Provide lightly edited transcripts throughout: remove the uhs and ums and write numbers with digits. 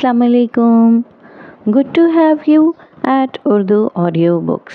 Assalamu alaikum. Good to have you at Urdu Audio Books.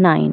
9,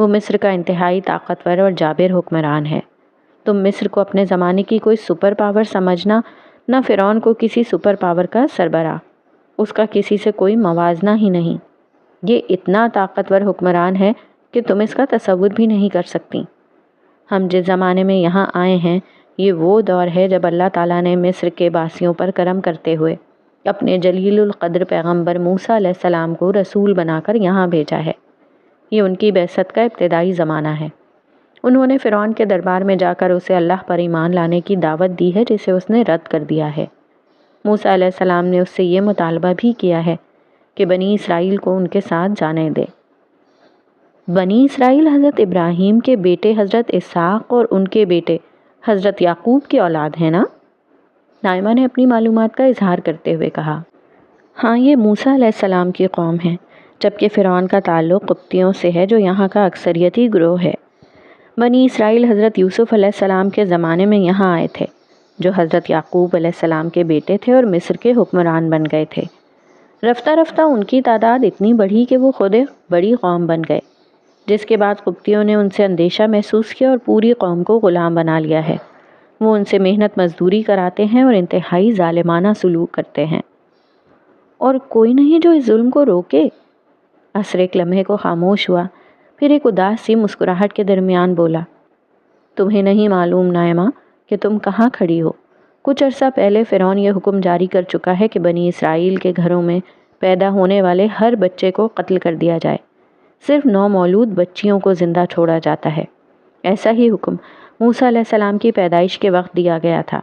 وہ مصر کا انتہائی طاقتور اور جابر حکمران ہے۔ تم مصر کو اپنے زمانے کی کوئی سپر پاور سمجھنا، نہ فرعون کو کسی سپر پاور کا سربراہ، اس کا کسی سے کوئی موازنہ ہی نہیں۔ یہ اتنا طاقتور حکمران ہے کہ تم اس کا تصور بھی نہیں کر سکتی۔ ہم جس زمانے میں یہاں آئے ہیں، یہ وہ دور ہے جب اللہ تعالیٰ نے مصر کے باسیوں پر کرم کرتے ہوئے اپنے جلیل القدر پیغمبر موسیٰ علیہ السلام کو رسول بنا کر یہاں بھیجا ہے۔ یہ ان کی بعثت کا ابتدائی زمانہ ہے۔ انہوں نے فرعون کے دربار میں جا کر اسے اللہ پر ایمان لانے کی دعوت دی ہے، جسے اس نے رد کر دیا ہے۔ موسیٰ علیہ السلام نے اس سے یہ مطالبہ بھی کیا ہے کہ بنی اسرائیل کو ان کے ساتھ جانے دے۔ بنی اسرائیل حضرت ابراہیم کے بیٹے حضرت اسحاق اور ان کے بیٹے حضرت یعقوب کی اولاد ہیں نا؟ نائمہ نے اپنی معلومات کا اظہار کرتے ہوئے کہا۔ ہاں، یہ موسیٰ علیہ السلام کی قوم ہے، جبکہ فرعون کا تعلق قبطیوں سے ہے جو یہاں کا اکثریتی گروہ ہے۔ بنی اسرائیل حضرت یوسف علیہ السلام کے زمانے میں یہاں آئے تھے، جو حضرت یعقوب علیہ السلام کے بیٹے تھے اور مصر کے حکمران بن گئے تھے۔ رفتہ رفتہ ان کی تعداد اتنی بڑھی کہ وہ خود ایک بڑی قوم بن گئے، جس کے بعد قبطیوں نے ان سے اندیشہ محسوس کیا اور پوری قوم کو غلام بنا لیا ہے۔ وہ ان سے محنت مزدوری کراتے ہیں اور انتہائی ظالمانہ سلوک کرتے ہیں، اور کوئی نہیں جو اس ظلم کو روکے۔ عصر ایک لمحے کو خاموش ہوا، پھر ایک اداس سی مسکراہٹ کے درمیان بولا، تمہیں نہیں معلوم نائمہ کہ تم کہاں کھڑی ہو؟ کچھ عرصہ پہلے فرعون یہ حکم جاری کر چکا ہے کہ بنی اسرائیل کے گھروں میں پیدا ہونے والے ہر بچے کو قتل کر دیا جائے، صرف نومولود بچیوں کو زندہ چھوڑا جاتا ہے۔ ایسا ہی حکم موسیٰ علیہ السلام کی پیدائش کے وقت دیا گیا تھا۔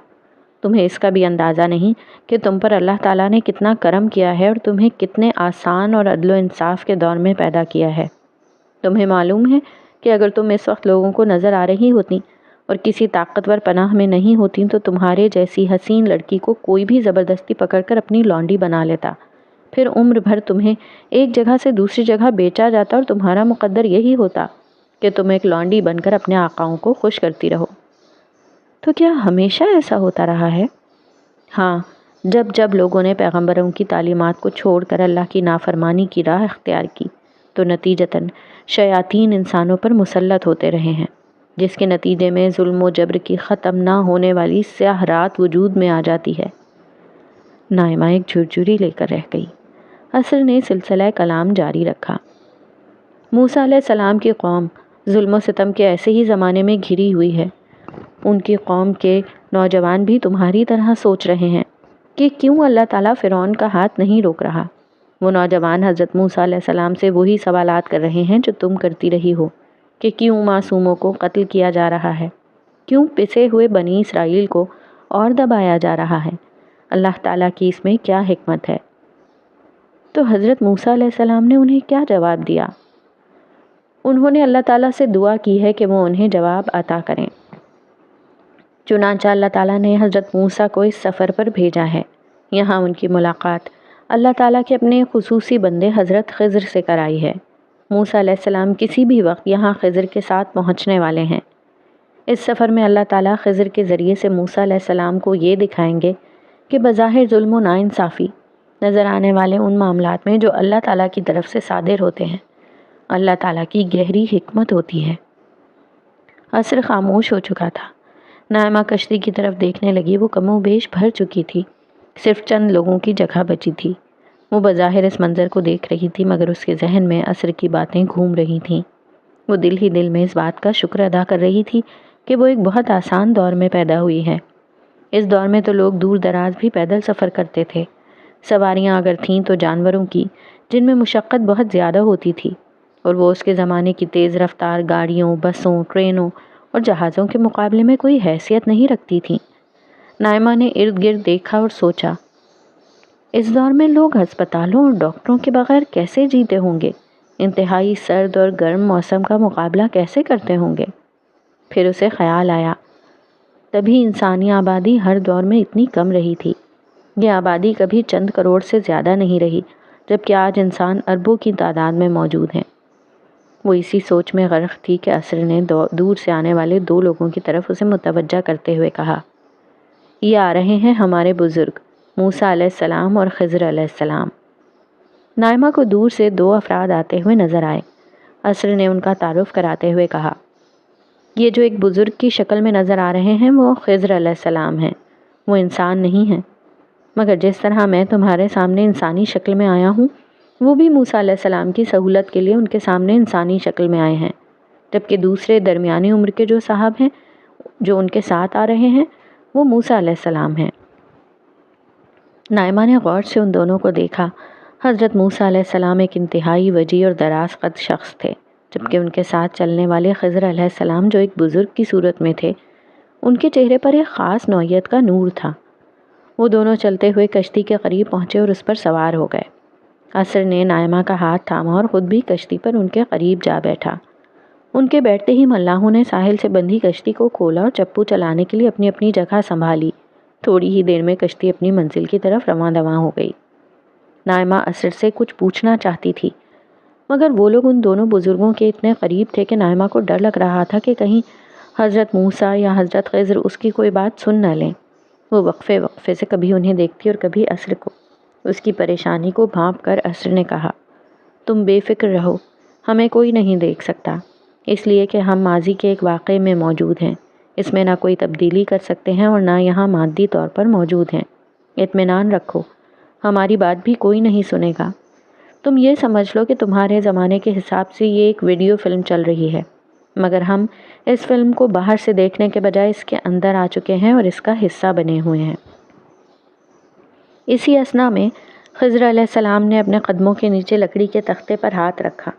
تمہیں اس کا بھی اندازہ نہیں کہ تم پر اللہ تعالیٰ نے کتنا کرم کیا ہے اور تمہیں کتنے آسان اور عدل و انصاف کے دور میں پیدا کیا ہے۔ تمہیں معلوم ہے کہ اگر تم اس وقت لوگوں کو نظر آ رہی ہوتی اور کسی طاقتور پناہ میں نہیں ہوتی تو تمہارے جیسی حسین لڑکی کو کوئی بھی زبردستی پکڑ کر اپنی لونڈی بنا لیتا، پھر عمر بھر تمہیں ایک جگہ سے دوسری جگہ بیچا جاتا اور تمہارا مقدر یہی ہوتا کہ تم ایک لونڈی بن کر اپنے آقاؤں کو خوش کرتی رہو۔ تو کیا ہمیشہ ایسا ہوتا رہا ہے؟ ہاں، جب جب لوگوں نے پیغمبروں کی تعلیمات کو چھوڑ کر اللہ کی نافرمانی کی راہ اختیار کی تو نتیجتاً شیاطین انسانوں پر مسلط ہوتے رہے ہیں، جس کے نتیجے میں ظلم و جبر کی ختم نہ ہونے والی سیاہ رات وجود میں آ جاتی ہے۔ نائمہ ایک جھرجھری لے کر رہ گئی۔ عصر نے سلسلہ کلام جاری رکھا۔ موسیٰ علیہ السلام کی قوم ظلم و ستم کے ایسے ہی زمانے میں گھری ہوئی ہے۔ ان کی قوم کے نوجوان بھی تمہاری طرح سوچ رہے ہیں کہ کیوں اللہ تعالیٰ فرعون کا ہاتھ نہیں روک رہا۔ وہ نوجوان حضرت موسیٰ علیہ السلام سے وہی سوالات کر رہے ہیں جو تم کرتی رہی ہو کہ کیوں معصوموں کو قتل کیا جا رہا ہے، کیوں پسے ہوئے بنی اسرائیل کو اور دبایا جا رہا ہے، اللہ تعالیٰ کی اس میں کیا حکمت ہے؟ تو حضرت موسیٰ علیہ السلام نے انہیں کیا جواب دیا؟ انہوں نے اللہ تعالیٰ سے دعا کی ہے کہ وہ انہیں جواب عطا کریں۔ چنانچہ اللہ تعالیٰ نے حضرت موسیٰ کو اس سفر پر بھیجا ہے۔ یہاں ان کی ملاقات اللہ تعالیٰ کے اپنے خصوصی بندے حضرت خضر سے کرائی ہے۔ موسیٰ علیہ السلام کسی بھی وقت یہاں خضر کے ساتھ پہنچنے والے ہیں۔ اس سفر میں اللہ تعالیٰ خضر کے ذریعے سے موسیٰ علیہ السلام کو یہ دکھائیں گے کہ بظاہر ظلم و ناانصافی نظر آنے والے ان معاملات میں جو اللہ تعالیٰ کی طرف سے صادر ہوتے ہیں، اللہ تعالیٰ کی گہری حکمت ہوتی ہے۔ عصر خاموش ہو چکا تھا۔ نائمہ کشتی کی طرف دیکھنے لگی۔ وہ کم و بیش بھر چکی تھی، صرف چند لوگوں کی جگہ بچی تھی۔ وہ بظاہر اس منظر کو دیکھ رہی تھی، مگر اس کے ذہن میں عصر کی باتیں گھوم رہی تھیں۔ وہ دل ہی دل میں اس بات کا شکر ادا کر رہی تھی کہ وہ ایک بہت آسان دور میں پیدا ہوئی ہے۔ اس دور میں تو لوگ دور دراز بھی پیدل سفر کرتے تھے۔ سواریاں اگر تھیں تو جانوروں کی، جن میں مشقت بہت زیادہ ہوتی تھی، اور وہ اس کے زمانے کی تیز رفتار گاڑیوں، بسوں، ٹرینوں اور جہازوں کے مقابلے میں کوئی حیثیت نہیں رکھتی تھیں۔ نائمہ نے ارد گرد دیکھا اور سوچا، اس دور میں لوگ ہسپتالوں اور ڈاکٹروں کے بغیر کیسے جیتے ہوں گے؟ انتہائی سرد اور گرم موسم کا مقابلہ کیسے کرتے ہوں گے؟ پھر اسے خیال آیا، تبھی انسانی آبادی ہر دور میں اتنی کم رہی تھی۔ یہ آبادی کبھی چند کروڑ سے زیادہ نہیں رہی، جبکہ آج انسان اربوں کی تعداد میں موجود ہیں۔ وہ اسی سوچ میں غرق تھی کہ عصر نے دور سے آنے والے دو لوگوں کی طرف اسے متوجہ کرتے ہوئے کہا، یہ آ رہے ہیں ہمارے بزرگ موسیٰ علیہ السلام اور خضر علیہ السلام۔ نائمہ کو دور سے دو افراد آتے ہوئے نظر آئے۔ عصر نے ان کا تعارف کراتے ہوئے کہا، یہ جو ایک بزرگ کی شکل میں نظر آ رہے ہیں وہ خضر علیہ السلام ہیں۔ وہ انسان نہیں ہیں، مگر جس طرح میں تمہارے سامنے انسانی شکل میں آیا ہوں، وہ بھی موسیٰ علیہ السلام کی سہولت کے لیے ان کے سامنے انسانی شکل میں آئے ہیں، جبکہ دوسرے درمیانی عمر کے جو صاحب ہیں جو ان کے ساتھ آ رہے ہیں وہ موسیٰ علیہ السلام ہیں۔ نائمہ نے غور سے ان دونوں کو دیکھا۔ حضرت موسیٰ علیہ السلام ایک انتہائی وجیح اور دراز قد شخص تھے، جبکہ ان کے ساتھ چلنے والے خضر علیہ السلام جو ایک بزرگ کی صورت میں تھے، ان کے چہرے پر ایک خاص نوعیت کا نور تھا۔ وہ دونوں چلتے ہوئے کشتی کے قریب پہنچے اور اس پر سوار ہو گئے۔ عصر نے نائمہ کا ہاتھ تھاما اور خود بھی کشتی پر ان کے قریب جا بیٹھا۔ ان کے بیٹھتے ہی ملاحوں نے ساحل سے بندھی کشتی کو کھولا اور چپو چلانے کے لیے اپنی اپنی جگہ سنبھالی۔ تھوڑی ہی دیر میں کشتی اپنی منزل کی طرف رواں دواں ہو گئی۔ نائمہ عصر سے کچھ پوچھنا چاہتی تھی، مگر وہ لوگ ان دونوں بزرگوں کے اتنے قریب تھے کہ نائمہ کو ڈر لگ رہا تھا کہ کہیں حضرت موسیٰ یا حضرت خضر اس کی کوئی بات سن نہ لیں۔ وہ وقفے وقفے سے کبھی انہیں دیکھتی اور کبھی عصر کو۔ اس کی پریشانی کو بھانپ کر عصر نے کہا، تم بے فکر رہو، ہمیں کوئی نہیں دیکھ سکتا، اس لیے کہ ہم ماضی کے ایک واقعے میں موجود ہیں، اس میں نہ کوئی تبدیلی کر سکتے ہیں اور نہ یہاں مادی طور پر موجود ہیں۔ اطمینان رکھو، ہماری بات بھی کوئی نہیں سنے گا۔ تم یہ سمجھ لو کہ تمہارے زمانے کے حساب سے یہ ایک ویڈیو فلم چل رہی ہے، مگر ہم اس فلم کو باہر سے دیکھنے کے بجائے اس کے اندر آ چکے ہیں اور اس کا حصہ بنے ہوئے ہیں۔ اسی اثنا میں خضر علیہ السلام نے اپنے قدموں کے نیچے لکڑی کے تختے پر ہاتھ رکھا۔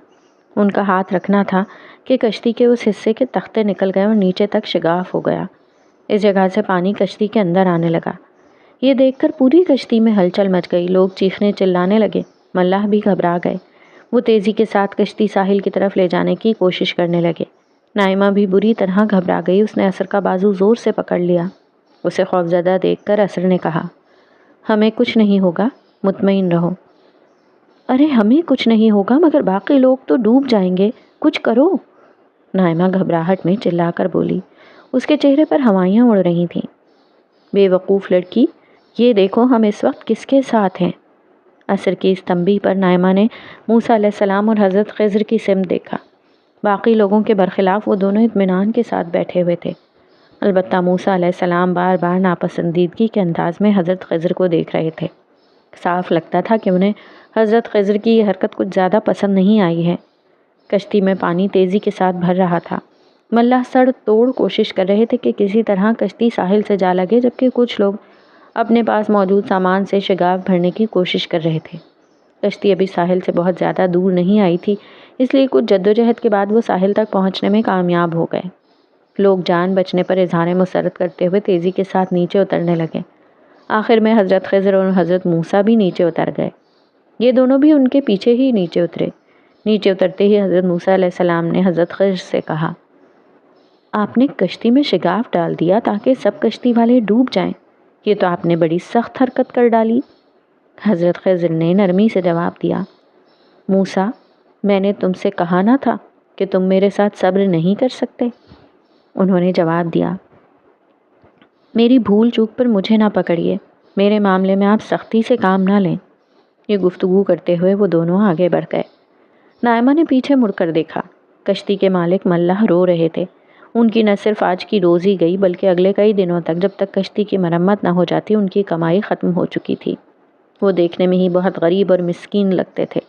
ان کا ہاتھ رکھنا تھا کہ کشتی کے اس حصے کے تختے نکل گئے اور نیچے تک شگاف ہو گیا۔ اس جگہ سے پانی کشتی کے اندر آنے لگا۔ یہ دیکھ کر پوری کشتی میں ہلچل مچ گئی، لوگ چیخنے چلانے لگے، ملاح بھی گھبرا گئے۔ وہ تیزی کے ساتھ کشتی ساحل کی طرف لے جانے کی کوشش کرنے لگے۔ نائمہ بھی بری طرح گھبرا گئی، اس نے عصر کا بازو زور سے پکڑ لیا۔ اسے خوفزدہ دیکھ کر عصر نے کہا، ہمیں کچھ نہیں ہوگا، مطمئن رہو۔ ارے ہمیں کچھ نہیں ہوگا مگر باقی لوگ تو ڈوب جائیں گے، کچھ کرو، نائمہ گھبراہٹ میں چلا کر بولی۔ اس کے چہرے پر ہوائیاں اڑ رہی تھیں۔ بے وقوف لڑکی، یہ دیکھو ہم اس وقت کس کے ساتھ ہیں۔ عصر کی اس تنبیہ پر نائمہ نے موسیٰ علیہ السلام اور حضرت خضر کی سمت دیکھا۔ باقی لوگوں کے برخلاف وہ دونوں اطمینان کے ساتھ بیٹھے ہوئے تھے، البتہ موسیٰ علیہ السلام بار بار ناپسندیدگی کے انداز میں حضرت خضر کو دیکھ رہے تھے۔ صاف لگتا تھا کہ انہیں حضرت خضر کی یہ حرکت کچھ زیادہ پسند نہیں آئی ہے۔ کشتی میں پانی تیزی کے ساتھ بھر رہا تھا۔ ملاح سڑ توڑ کوشش کر رہے تھے کہ کسی طرح کشتی ساحل سے جا لگے، جبکہ کچھ لوگ اپنے پاس موجود سامان سے شگاف بھرنے کی کوشش کر رہے تھے۔ کشتی ابھی ساحل سے بہت زیادہ دور نہیں آئی تھی، اس لیے کچھ جدوجہد کے بعد وہ ساحل تک پہنچنے میں کامیاب ہو گئے۔ لوگ جان بچنے پر اظہار مسرت کرتے ہوئے تیزی کے ساتھ نیچے اترنے لگے۔ آخر میں حضرت خضر اور حضرت موسیٰ بھی نیچے اتر گئے۔ یہ دونوں بھی ان کے پیچھے ہی نیچے اترے۔ نیچے اترتے ہی حضرت موسیٰ علیہ السلام نے حضرت خضر سے کہا، آپ نے کشتی میں شگاف ڈال دیا تاکہ سب کشتی والے ڈوب جائیں، یہ تو آپ نے بڑی سخت حرکت کر ڈالی۔ حضرت خضر نے نرمی سے جواب دیا، موسیٰ، میں نے تم سے کہا نہ تھا کہ تم میرے ساتھ صبر نہیں کر سکتے؟ انہوں نے جواب دیا، میری بھول چوک پر مجھے نہ پکڑیے، میرے معاملے میں آپ سختی سے کام نہ لیں۔ یہ گفتگو کرتے ہوئے وہ دونوں آگے بڑھ گئے۔ نائمہ نے پیچھے مڑ کر دیکھا۔ کشتی کے مالک ملاح رو رہے تھے۔ ان کی نہ صرف آج کی روزی گئی بلکہ اگلے کئی دنوں تک جب تک کشتی کی مرمت نہ ہو جاتی ان کی کمائی ختم ہو چکی تھی۔ وہ دیکھنے میں ہی بہت غریب اور مسکین لگتے تھے۔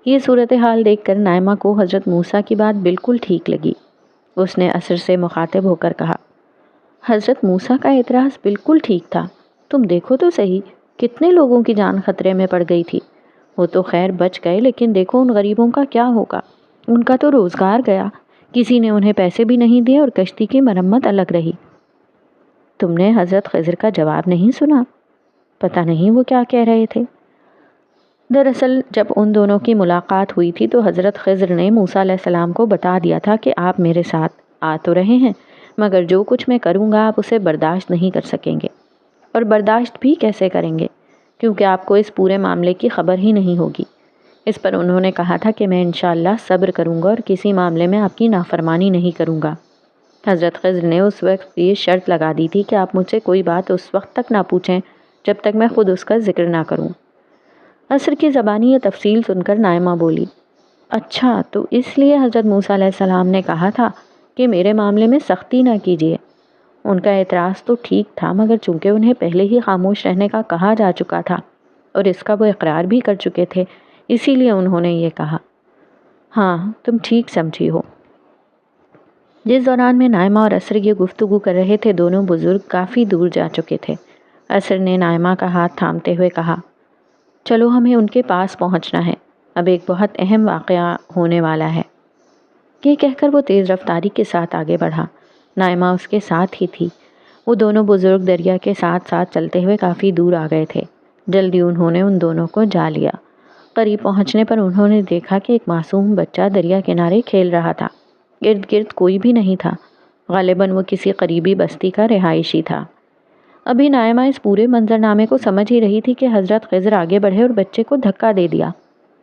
یہ صورتحال دیکھ کر نائمہ کو حضرت موسیٰ کی بات بالکل ٹھیک لگی۔ اس نے عصر سے مخاطب ہو کر کہا، حضرت موسیٰ کا اعتراض بالکل ٹھیک تھا، تم دیکھو تو صحیح کتنے لوگوں کی جان خطرے میں پڑ گئی تھی۔ وہ تو خیر بچ گئے، لیکن دیکھو ان غریبوں کا کیا ہوگا، ان کا تو روزگار گیا، کسی نے انہیں پیسے بھی نہیں دیے اور کشتی کی مرمت الگ رہی۔ تم نے حضرت خضر کا جواب نہیں سنا؟ پتہ نہیں وہ کیا کہہ رہے تھے۔ دراصل جب ان دونوں کی ملاقات ہوئی تھی تو حضرت خضر نے موسیٰ علیہ السلام کو بتا دیا تھا کہ آپ میرے ساتھ آ تو رہے ہیں، مگر جو کچھ میں کروں گا آپ اسے برداشت نہیں کر سکیں گے، اور برداشت بھی کیسے کریں گے کیونکہ آپ کو اس پورے معاملے کی خبر ہی نہیں ہوگی۔ اس پر انہوں نے کہا تھا کہ میں انشاءاللہ صبر کروں گا اور کسی معاملے میں آپ کی نافرمانی نہیں کروں گا۔ حضرت خضر نے اس وقت یہ شرط لگا دی تھی کہ آپ مجھ سے کوئی بات اس وقت تک نہ پوچھیں جب تک میں خود اس کا ذکر نہ کروں۔ عصر کی زبانی یہ تفصیل سن کر نائمہ بولی، اچھا، تو اس لیے حضرت موسیٰ علیہ السلام نے کہا تھا کہ میرے معاملے میں سختی نہ کیجیے۔ ان کا اعتراض تو ٹھیک تھا، مگر چونکہ انہیں پہلے ہی خاموش رہنے کا کہا جا چکا تھا اور اس کا وہ اقرار بھی کر چکے تھے، اسی لیے انہوں نے یہ کہا۔ ہاں، تم ٹھیک سمجھی ہو۔ جس دوران میں نائمہ اور عصر یہ گفتگو کر رہے تھے، دونوں بزرگ کافی دور جا چکے تھے۔ عصر نے نائمہ کا ہاتھ تھامتے ہوئے کہا، چلو ہمیں ان کے پاس پہنچنا ہے، اب ایک بہت اہم واقعہ ہونے والا ہے۔ یہ کہہ کر وہ تیز رفتاری کے ساتھ آگے بڑھا۔ نائمہ اس کے ساتھ ہی تھی۔ وہ دونوں بزرگ دریا کے ساتھ ساتھ چلتے ہوئے کافی دور آ گئے تھے۔ جلدی انہوں نے ان دونوں کو جا لیا۔ قریب پہنچنے پر انہوں نے دیکھا کہ ایک معصوم بچہ دریا کنارے کھیل رہا تھا۔ ارد گرد کوئی بھی نہیں تھا۔ غالباً وہ کسی قریبی بستی کا رہائشی تھا۔ ابھی نائمہ اس پورے منظرنامے کو سمجھ ہی رہی تھی کہ حضرت خضر آگے بڑھے اور بچے کو دھکا دے دیا۔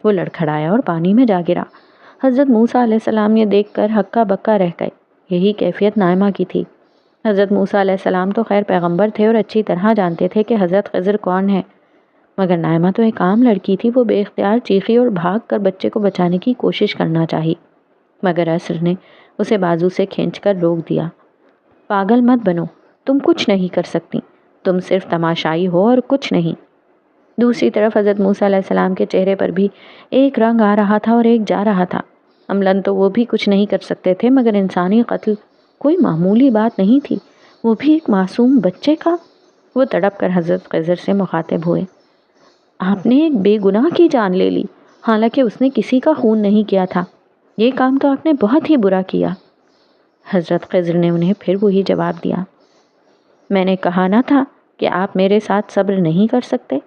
وہ لڑکھڑایا اور پانی میں جا گرا۔ حضرت موسیٰ علیہ السلام یہ دیکھ کر ہکا بکا رہ گئے۔ یہی کیفیت نائمہ کی تھی۔ حضرت موسیٰ علیہ السلام تو خیر پیغمبر تھے اور اچھی طرح جانتے تھے کہ حضرت خضر کون ہے، مگر نائمہ تو ایک عام لڑکی تھی۔ وہ بے اختیار چیخی اور بھاگ کر بچے کو بچانے کی کوشش کرنا چاہی، مگر عصر نے اسے بازو سے کھینچ کر روک دیا۔ پاگل مت بنو، تم کچھ نہیں کر سکتی، تم صرف تماشائی ہو اور کچھ نہیں۔ دوسری طرف حضرت موسیٰ علیہ السلام کے چہرے پر بھی ایک رنگ آ رہا تھا اور ایک جا رہا تھا۔ عملاً تو وہ بھی کچھ نہیں کر سکتے تھے، مگر انسانی قتل کوئی معمولی بات نہیں تھی، وہ بھی ایک معصوم بچے کا۔ وہ تڑپ کر حضرت خضر سے مخاطب ہوئے، آپ نے ایک بے گناہ کی جان لے لی، حالانکہ اس نے کسی کا خون نہیں کیا تھا۔ یہ کام تو آپ نے بہت ہی برا کیا۔ حضرت خضر نے انہیں پھر وہی جواب دیا، میں نے کہا نہ تھا کہ آپ میرے ساتھ صبر نہیں کر سکتے۔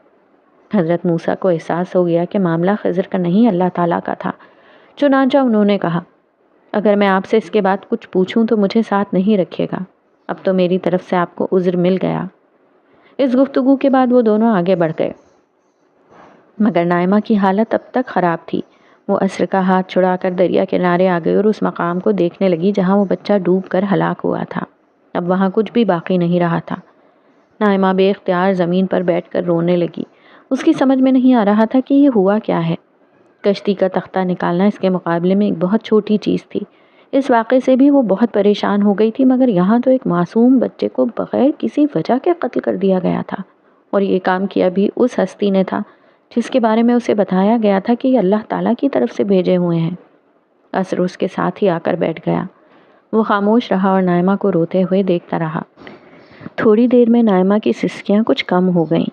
حضرت موسیٰ کو احساس ہو گیا کہ معاملہ خضر کا نہیں اللہ تعالیٰ کا تھا، چنانچہ انہوں نے کہا، اگر میں آپ سے اس کے بعد کچھ پوچھوں تو مجھے ساتھ نہیں رکھے گا، اب تو میری طرف سے آپ کو عذر مل گیا۔ اس گفتگو کے بعد وہ دونوں آگے بڑھ گئے، مگر نائمہ کی حالت اب تک خراب تھی۔ وہ عصر کا ہاتھ چھڑا کر دریا کنارے آ گئی اور اس مقام کو دیکھنے لگی جہاں وہ بچہ ڈوب کر ہلاک ہوا تھا۔ اب وہاں کچھ بھی باقی نہیں رہا تھا۔ نائمہ بے اختیار زمین پر بیٹھ کر رونے لگی۔ اس کی سمجھ میں نہیں آ رہا تھا کہ یہ ہوا کیا ہے۔ کشتی کا تختہ نکالنا اس کے مقابلے میں ایک بہت چھوٹی چیز تھی۔ اس واقعے سے بھی وہ بہت پریشان ہو گئی تھی، مگر یہاں تو ایک معصوم بچے کو بغیر کسی وجہ کے قتل کر دیا گیا تھا، اور یہ کام کیا بھی اس ہستی نے تھا جس کے بارے میں اسے بتایا گیا تھا کہ یہ اللہ تعالیٰ کی طرف سے بھیجے ہوئے ہیں۔ عصر اس کے ساتھ ہی آ کر بیٹھ گیا۔ وہ خاموش رہا اور نائمہ کو روتے ہوئے دیکھتا رہا۔ تھوڑی دیر میں نائمہ کی سسکیاں کچھ کم ہو گئیں۔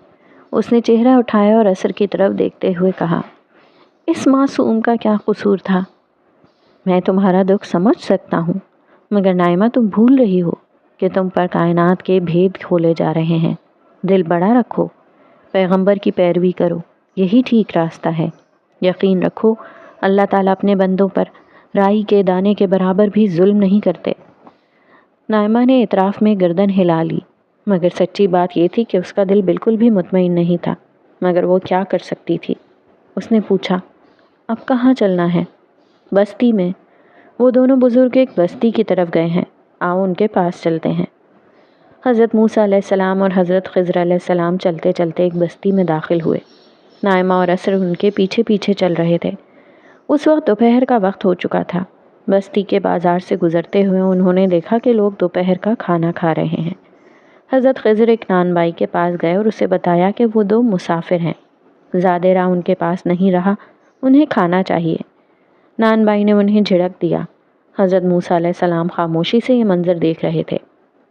اس نے چہرہ اٹھایا اور عصر کی طرف دیکھتے ہوئے کہا، اس معصوم کا کیا قصور تھا؟ میں تمہارا دکھ سمجھ سکتا ہوں، مگر نائمہ تم بھول رہی ہو کہ تم پر کائنات کے بھید کھولے جا رہے ہیں۔ دل بڑا رکھو، پیغمبر کی پیروی کرو، یہی ٹھیک راستہ ہے۔ یقین رکھو اللہ تعالیٰ اپنے بندوں پر رائی کے دانے کے برابر بھی ظلم نہیں کرتے۔ نائمہ نے اعتراف میں گردن ہلا لی، مگر سچی بات یہ تھی کہ اس کا دل بالکل بھی مطمئن نہیں تھا، مگر وہ کیا کر سکتی تھی۔ اس نے پوچھا، اب کہاں چلنا ہے؟ بستی میں۔ وہ دونوں بزرگ ایک بستی کی طرف گئے ہیں، آؤ ان کے پاس چلتے ہیں۔ حضرت موسیٰ علیہ السلام اور حضرت خضر علیہ السلام چلتے چلتے ایک بستی میں داخل ہوئے۔ نائمہ اور عصر ان کے پیچھے پیچھے چل رہے تھے۔ اس وقت دوپہر کا وقت ہو چکا تھا۔ بستی کے بازار سے گزرتے ہوئے انہوں نے دیکھا کہ لوگ دوپہر کا کھانا کھا رہے ہیں۔ حضرت خضر ایک نان بائی کے پاس گئے اور اسے بتایا کہ وہ دو مسافر ہیں، زیادہ راہ ان کے پاس نہیں رہا، انہیں کھانا چاہیے۔ نان بائی نے انہیں جھڑک دیا۔ حضرت موسیٰ علیہ السلام خاموشی سے یہ منظر دیکھ رہے تھے۔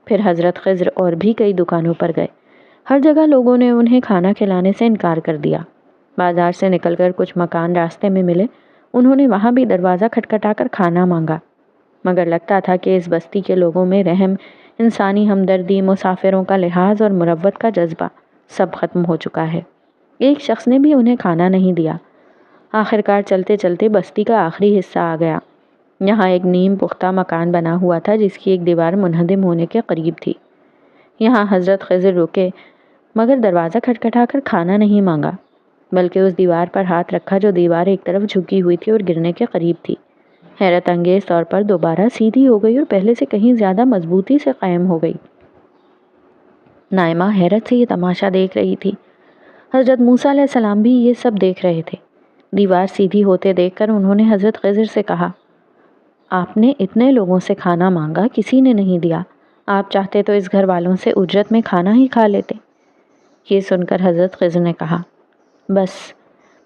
پھر حضرت خضر اور بھی کئی دکانوں پر گئے۔ ہر جگہ لوگوں نے انہیں کھانا کھلانے سے انکار کر دیا۔ بازار سے نکل کر کچھ مکان راستے میں ملے، انہوں نے وہاں بھی دروازہ کھٹکھٹا کر کھانا مانگا، مگر لگتا تھا کہ اس بستی کے لوگوں میں رحم، انسانی ہمدردی، مسافروں کا لحاظ اور مروت کا جذبہ سب ختم ہو چکا ہے۔ ایک شخص نے بھی انہیں کھانا نہیں دیا۔ آخرکار چلتے چلتے بستی کا آخری حصہ آ گیا۔ یہاں ایک نیم پختہ مکان بنا ہوا تھا جس کی ایک دیوار منہدم ہونے کے قریب تھی۔ یہاں حضرت خضر رکے، مگر دروازہ کھٹکھٹا کر کھانا نہیں مانگا، بلکہ اس دیوار پر ہاتھ رکھا جو دیوار ایک طرف جھکی ہوئی تھی اور گرنے کے قریب تھی۔ حیرت انگیز طور پر دوبارہ سیدھی ہو گئی اور پہلے سے کہیں زیادہ مضبوطی سے قائم ہو گئی۔ نائمہ حیرت سے یہ تماشا دیکھ رہی تھی۔ حضرت موسیٰ علیہ السلام بھی یہ سب دیکھ رہے تھے۔ دیوار سیدھی ہوتے دیکھ کر انہوں نے حضرت خضر سے کہا، آپ نے اتنے لوگوں سے کھانا مانگا، کسی نے نہیں دیا، آپ چاہتے تو اس گھر والوں سے اجرت میں کھانا ہی کھا لیتے۔ یہ سن کر حضرت خضر نے کہا، بس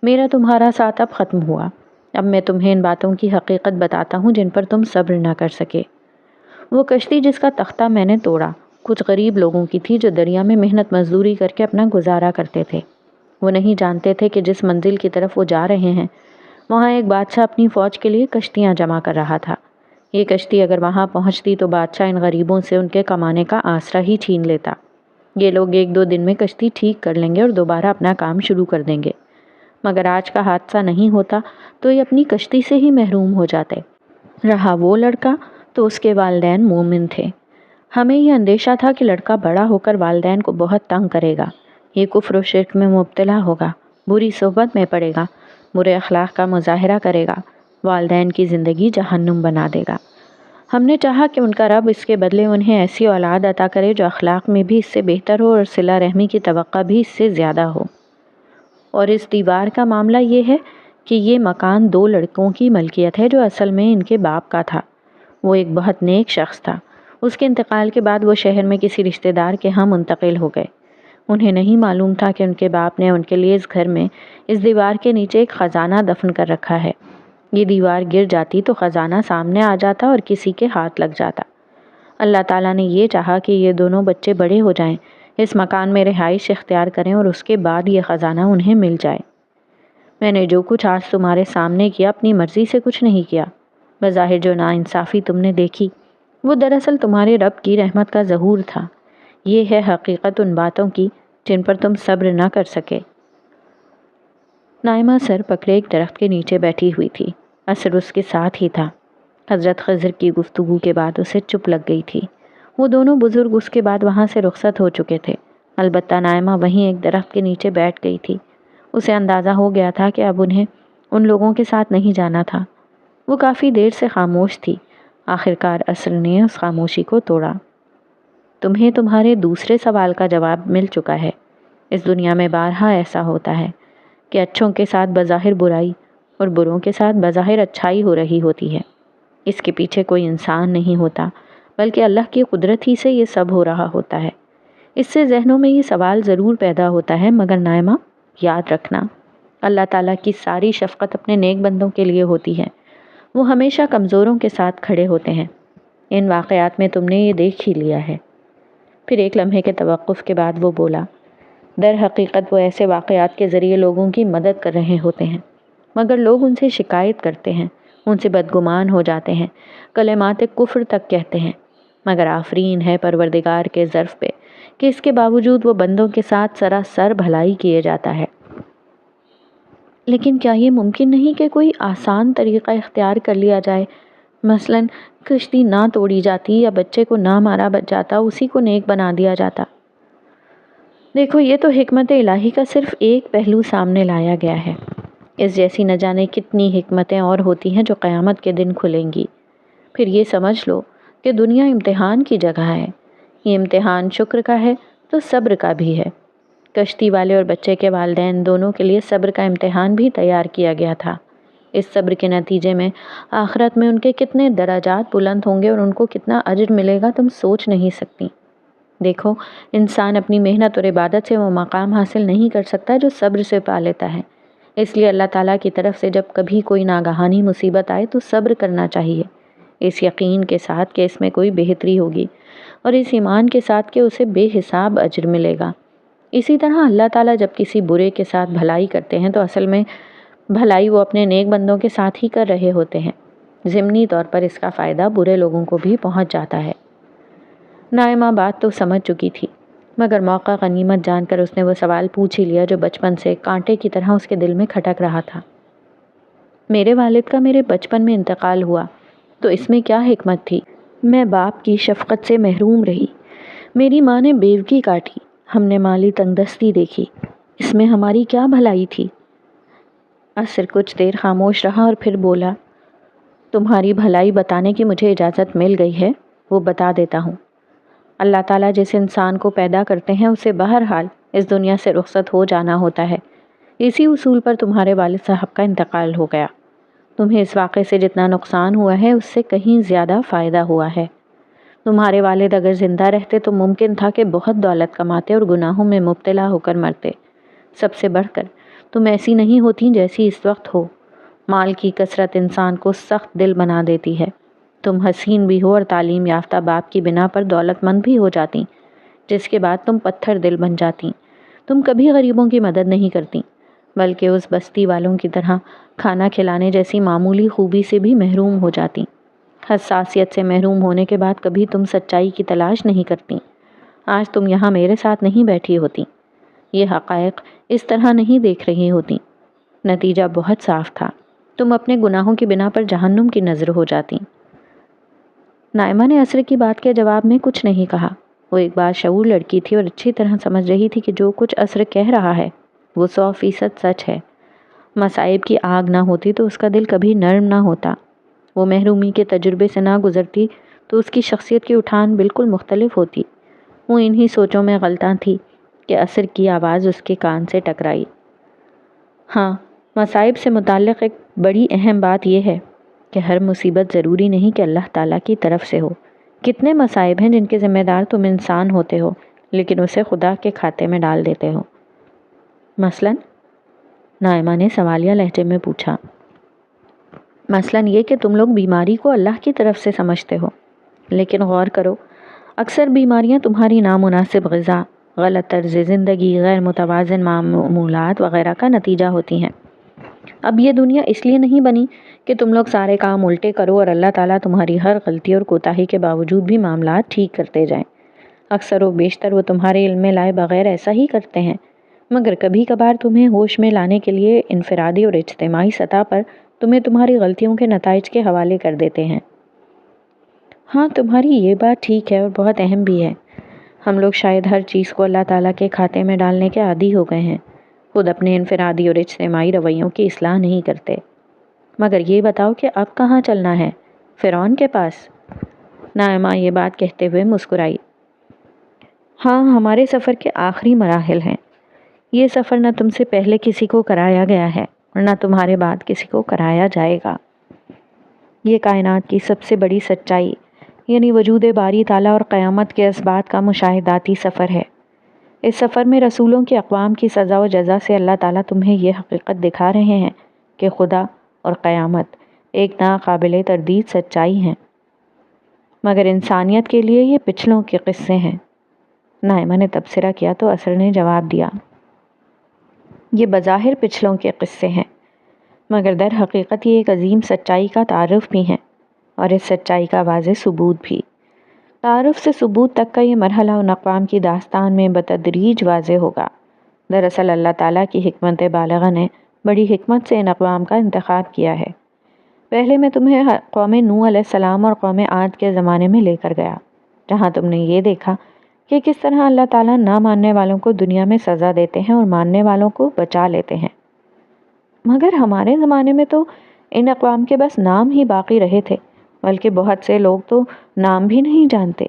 میرا تمہارا ساتھ اب ختم ہوا، اب میں تمہیں ان باتوں کی حقیقت بتاتا ہوں جن پر تم صبر نہ کر سکے۔ وہ کشتی جس کا تختہ میں نے توڑا کچھ غریب لوگوں کی تھی جو دریا میں محنت مزدوری کر کے اپنا گزارا کرتے تھے۔ وہ نہیں جانتے تھے کہ جس منزل کی طرف وہ جا رہے ہیں وہاں ایک بادشاہ اپنی فوج کے لیے کشتیاں جمع کر رہا تھا۔ یہ کشتی اگر وہاں پہنچتی تو بادشاہ ان غریبوں سے ان کے کمانے کا آسرا ہی چھین لیتا۔ یہ لوگ 1-2 دن میں کشتی ٹھیک کر لیں گے اور دوبارہ اپنا کام شروع کر دیں گے، مگر آج کا حادثہ نہیں ہوتا تو یہ اپنی کشتی سے ہی محروم ہو جاتے۔ رہا وہ لڑکا تو اس کے والدین مومن تھے۔ ہمیں یہ اندیشہ تھا کہ لڑکا بڑا ہو کر والدین کو بہت تنگ کرے گا، یہ کفر و شرک میں مبتلا ہوگا، بری صحبت میں پڑے گا، برے اخلاق کا مظاہرہ کرے گا، والدین کی زندگی جہنم بنا دے گا۔ ہم نے چاہا کہ ان کا رب اس کے بدلے انہیں ایسی اولاد عطا کرے جو اخلاق میں بھی اس سے بہتر ہو اور صلہ رحمی کی توقع بھی اس سے زیادہ ہو۔ اور اس دیوار کا معاملہ یہ ہے کہ یہ مکان 2 لڑکوں کی ملکیت ہے جو اصل میں ان کے باپ کا تھا۔ وہ ایک بہت نیک شخص تھا۔ اس کے انتقال کے بعد وہ شہر میں کسی رشتہ دار کے ہاں منتقل ہو گئے۔ انہیں نہیں معلوم تھا کہ ان کے باپ نے ان کے لیے اس گھر میں اس دیوار کے نیچے ایک خزانہ دفن کر رکھا ہے۔ یہ دیوار گر جاتی تو خزانہ سامنے آ جاتا اور کسی کے ہاتھ لگ جاتا۔ اللہ تعالیٰ نے یہ چاہا کہ یہ دونوں بچے بڑے ہو جائیں، اس مکان میں رہائش اختیار کریں اور اس کے بعد یہ خزانہ انہیں مل جائے۔ میں نے جو کچھ آج تمہارے سامنے کیا اپنی مرضی سے کچھ نہیں کیا۔ بظاہر جو ناانصافی تم نے دیکھی وہ دراصل تمہارے رب کی رحمت کا ظہور تھا۔ یہ ہے حقیقت ان باتوں کی جن پر تم صبر نہ کر سکے۔ نائمہ سر پکڑے ایک درخت کے نیچے بیٹھی ہوئی تھی۔ اثر اس کے ساتھ ہی تھا۔ حضرت خضر کی گفتگو کے بعد اسے چپ لگ گئی تھی۔ وہ دونوں بزرگ اس کے بعد وہاں سے رخصت ہو چکے تھے، البتہ نائمہ وہیں ایک درخت کے نیچے بیٹھ گئی تھی۔ اسے اندازہ ہو گیا تھا کہ اب انہیں ان لوگوں کے ساتھ نہیں جانا تھا۔ وہ کافی دیر سے خاموش تھی۔ آخرکار اثر نے اس خاموشی کو توڑا۔ تمہیں تمہارے دوسرے سوال کا جواب مل چکا ہے۔ اس دنیا میں بارہا ایسا ہوتا ہے کہ اچھوں کے ساتھ بظاہر برائی اور بروں کے ساتھ بظاہر اچھائی ہو رہی ہوتی ہے۔ اس کے پیچھے کوئی انسان نہیں ہوتا بلکہ اللہ کی قدرت ہی سے یہ سب ہو رہا ہوتا ہے۔ اس سے ذہنوں میں یہ سوال ضرور پیدا ہوتا ہے، مگر نائمہ یاد رکھنا، اللہ تعالیٰ کی ساری شفقت اپنے نیک بندوں کے لیے ہوتی ہے۔ وہ ہمیشہ کمزوروں کے ساتھ کھڑے ہوتے ہیں۔ ان واقعات میں تم نے یہ دیکھ ہی لیا ہے۔ پھر ایک لمحے کے توقف کے بعد وہ بولا، در حقیقت وہ ایسے واقعات کے ذریعے لوگوں کی مدد کر رہے ہوتے ہیں، مگر لوگ ان سے شکایت کرتے ہیں، ان سے بدگمان ہو جاتے ہیں، کلمات کفر تک کہتے ہیں، مگر آفرین ہے پروردگار کے ظرف پہ کہ اس کے باوجود وہ بندوں کے ساتھ سراسر بھلائی کیے جاتا ہے۔ لیکن کیا یہ ممکن نہیں کہ کوئی آسان طریقہ اختیار کر لیا جائے؟ مثلاً کشتی نہ توڑی جاتی یا بچے کو نہ مارا جاتا، اسی کو نیک بنا دیا جاتا۔ دیکھو، یہ تو حکمت الہی کا صرف ایک پہلو سامنے لایا گیا ہے۔ اس جیسی نہ جانے کتنی حکمتیں اور ہوتی ہیں جو قیامت کے دن کھلیں گی۔ پھر یہ سمجھ لو کہ دنیا امتحان کی جگہ ہے۔ یہ امتحان شکر کا ہے تو صبر کا بھی ہے۔ کشتی والے اور بچے کے والدین دونوں کے لیے صبر کا امتحان بھی تیار کیا گیا تھا۔ اس صبر کے نتیجے میں آخرت میں ان کے کتنے درجات بلند ہوں گے اور ان کو کتنا اجر ملے گا تم سوچ نہیں سکتی۔ دیکھو، انسان اپنی محنت اور عبادت سے وہ مقام حاصل نہیں کر سکتا جو صبر سے پا لیتا ہے۔ اس لیے اللہ تعالیٰ کی طرف سے جب کبھی کوئی ناگہانی مصیبت آئے تو صبر کرنا چاہیے، اس یقین کے ساتھ کہ اس میں کوئی بہتری ہوگی، اور اس ایمان کے ساتھ کہ اسے بے حساب اجر ملے گا۔ اسی طرح اللہ تعالیٰ جب کسی برے کے ساتھ بھلائی کرتے ہیں تو اصل میں بھلائی وہ اپنے نیک بندوں کے ساتھ ہی کر رہے ہوتے ہیں۔ ضمنی طور پر اس کا فائدہ برے لوگوں کو بھی پہنچ جاتا ہے۔ نائمہ بات تو سمجھ چکی تھی، مگر موقع غنیمت جان کر اس نے وہ سوال پوچھ ہی لیا جو بچپن سے کانٹے کی طرح اس کے دل میں کھٹک رہا تھا۔ میرے والد کا میرے بچپن میں انتقال ہوا تو اس میں کیا حکمت تھی؟ میں باپ کی شفقت سے محروم رہی، میری ماں نے بیوگی کاٹی، ہم نے مالی تنگدستی دیکھی، اس میں ہماری کیا بھلائی تھی؟ اثر کچھ دیر خاموش رہا اور پھر بولا، تمہاری بھلائی بتانے کی مجھے اجازت مل گئی ہے، وہ بتا دیتا ہوں۔ اللہ تعالیٰ جس انسان کو پیدا کرتے ہیں اسے بہرحال اس دنیا سے رخصت ہو جانا ہوتا ہے، اسی اصول پر تمہارے والد صاحب کا انتقال ہو گیا۔ تمہیں اس واقعے سے جتنا نقصان ہوا ہے اس سے کہیں زیادہ فائدہ ہوا ہے۔ تمہارے والد اگر زندہ رہتے تو ممکن تھا کہ بہت دولت کماتے اور گناہوں میں مبتلا ہو کر مرتے۔ سب سے بڑھ کر تم ایسی نہیں ہوتی جیسی اس وقت ہو۔ مال کی کثرت انسان کو سخت دل بنا دیتی ہے۔ تم حسین بھی ہو اور تعلیم یافتہ باپ کی بنا پر دولت مند بھی ہو جاتی، جس کے بعد تم پتھر دل بن جاتی۔ تم کبھی غریبوں کی مدد نہیں کرتی، بلکہ اس بستی والوں کی طرح کھانا کھلانے جیسی معمولی خوبی سے بھی محروم ہو جاتی۔ حساسیت سے محروم ہونے کے بعد کبھی تم سچائی کی تلاش نہیں کرتی۔ آج تم یہاں میرے ساتھ نہیں بیٹھی ہوتی، یہ حقائق اس طرح نہیں دیکھ رہی ہوتی۔ نتیجہ بہت صاف تھا، تم اپنے گناہوں کی بنا پر جہنم کی نذر ہو جاتی۔ نائمہ نے عصر کی بات کے جواب میں کچھ نہیں کہا۔ وہ ایک باشعور لڑکی تھی اور اچھی طرح سمجھ رہی تھی کہ جو کچھ عصر کہہ رہا ہے وہ 100% سچ ہے۔ مصائب کی آگ نہ ہوتی تو اس کا دل کبھی نرم نہ ہوتا۔ وہ محرومی کے تجربے سے نہ گزرتی تو اس کی شخصیت کی اٹھان بالکل مختلف ہوتی۔ وہ انہی سوچوں میں غلطاں تھی کہ عصر کی آواز اس کے کان سے ٹکرائی۔ ہاں، مصائب سے متعلق ایک بڑی اہم بات یہ ہے کہ ہر مصیبت ضروری نہیں کہ اللہ تعالیٰ کی طرف سے ہو۔ کتنے مصائب ہیں جن کے ذمہ دار تم انسان ہوتے ہو، لیکن اسے خدا کے کھاتے میں ڈال دیتے ہو۔ مثلاً؟ نائمہ نے سوالیہ لہجے میں پوچھا۔ مثلاً یہ کہ تم لوگ بیماری کو اللہ کی طرف سے سمجھتے ہو، لیکن غور کرو، اکثر بیماریاں تمہاری نامناسب غذا، غلط طرز زندگی، غیر متوازن معمولات وغیرہ کا نتیجہ ہوتی ہیں۔ اب یہ دنیا اس لیے نہیں بنی کہ تم لوگ سارے کام الٹے کرو اور اللہ تعالیٰ تمہاری ہر غلطی اور کوتاہی کے باوجود بھی معاملات ٹھیک کرتے جائیں۔ اکثر و بیشتر وہ تمہارے علم میں لائے بغیر ایسا ہی کرتے ہیں، مگر کبھی کبھار تمہیں ہوش میں لانے کے لیے انفرادی اور اجتماعی سطح پر تمہیں تمہاری غلطیوں کے نتائج کے حوالے کر دیتے ہیں۔ ہاں، تمہاری یہ بات ٹھیک ہے اور بہت اہم بھی ہے۔ ہم لوگ شاید ہر چیز کو اللہ تعالیٰ کے کھاتے میں ڈالنے کے عادی ہو گئے ہیں، خود اپنے انفرادی اور اجتماعی رویوں کی اصلاح نہیں کرتے۔ مگر یہ بتاؤ کہ اب کہاں چلنا ہے؟ فرعون کے پاس؟ نائمہ یہ بات کہتے ہوئے مسکرائی۔ ہاں، ہمارے سفر کے آخری مراحل ہیں۔ یہ سفر نہ تم سے پہلے کسی کو کرایا گیا ہے اور نہ تمہارے بعد کسی کو کرایا جائے گا۔ یہ کائنات کی سب سے بڑی سچائی یعنی وجود باری تعالیٰ اور قیامت کے اسبات کا مشاہداتی سفر ہے۔ اس سفر میں رسولوں کی اقوام کی سزا و جزا سے اللہ تعالیٰ تمہیں یہ حقیقت دکھا رہے ہیں کہ خدا اور قیامت ایک ناقابل تردید سچائی ہیں، مگر انسانیت کے لیے یہ پچھلوں کے قصے ہیں۔ نائمہ نے تبصرہ کیا تو عصر نے جواب دیا، یہ بظاہر پچھلوں کے قصے ہیں، مگر در حقیقت یہ ایک عظیم سچائی کا تعارف بھی ہیں اور اس سچائی کا واضح ثبوت بھی۔ تعارف سے ثبوت تک کا یہ مرحلہ ان اقوام کی داستان میں بتدریج واضح ہوگا۔ دراصل اللہ تعالیٰ کی حکمت بالغہ نے بڑی حکمت سے ان اقوام کا انتخاب کیا ہے۔ پہلے میں تمہیں قوم نوح علیہ السلام اور قوم عاد کے زمانے میں لے کر گیا، جہاں تم نے یہ دیکھا کہ کس طرح اللہ تعالیٰ نہ ماننے والوں کو دنیا میں سزا دیتے ہیں اور ماننے والوں کو بچا لیتے ہیں۔ مگر ہمارے زمانے میں تو ان اقوام کے بس نام ہی باقی رہے تھے، بلکہ بہت سے لوگ تو نام بھی نہیں جانتے۔